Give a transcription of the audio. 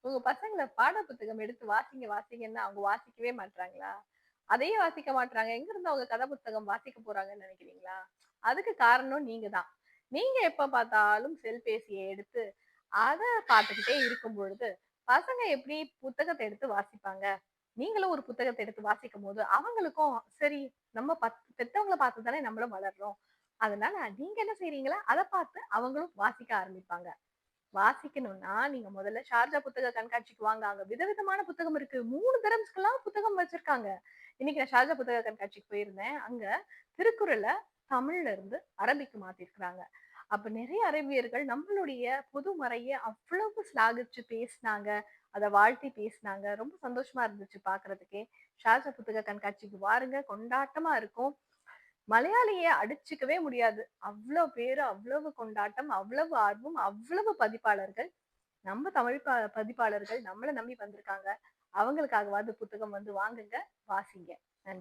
உங்க பசங்கள பாட புத்தகம் எடுத்து வாசிங்க, வாசிங்கன்னா அவங்க வாசிக்கவே மாட்றாங்களா? அதையே வாசிக்க மாட்றாங்க. எங்கிருந்து அவங்க கதை புத்தகம் வாசிக்க போறாங்கன்னு நெனைக்கிறீங்களா? அதுக்கு காரணம் நீங்க தான். நீங்க எப்ப பார்த்தாலும் செல்பேசிய எடுத்து, அத பார்த்துக்கிட்டே இருக்கும் பொழுது, பசங்க எப்படி புத்தகத்த எடுத்து வாசிப்பாங்க? நீங்களும் ஒரு புத்தகத்த எடுத்து வாசிக்கும்போது, அவங்களுக்கும் சரி நம்ம பெத்தவங்கள பார்த்து தானே நம்மளும் வளர்றோம். அதனால நீங்க என்ன செய்றீங்களோ, அத பார்த்து அவங்களும் வாசிக்க ஆரம்பிப்பாங்க. வாசிக்கணும்னா, நீங்க முதல்ல ஷார்ஜா புத்தக கண்காட்சிக்கு வாங்க. அங்க விதவிதமான புத்தகம் இருக்கு. 3 தரம்ஸ்க்கெல்லாம் புத்தகம் வச்சிருக்காங்க. இன்னைக்கு நான் ஷார்ஜா புத்தக கண்காட்சிக்கு போயிருந்தேன். அங்க திருக்குறள தமிழ்ல இருந்து அரபிக்கு மாத்திருக்கிறாங்க. அப்ப நிறைய அரபியர்கள் நம்மளுடைய பொதுமறைய அவ்வளவு சிலாகிச்சு பேசினாங்க. அத வாழ்த்தி பேசினாங்க. ரொம்ப சந்தோஷமா இருந்துச்சு பார்க்கறதுக்கே. ஷார்ஜா புத்தக கண்காட்சிக்கு வாருங்க. கொண்டாட்டமா இருக்கும். மலையாளிய அடிச்சுக்கவே முடியாது. அவ்ளோ பேரு, அவ்வளவு கொண்டாட்டம், அவ்வளவு ஆர்வம், அவ்வளவு பதிப்பாளர்கள். நம்ம தமிழ் பதிப்பாளர்கள் நம்மள நம்பி வந்திருக்காங்க. அவங்களுக்காகவாவது புத்தகம் வந்து வாங்குங்க, வாசிங்க. நன்றி.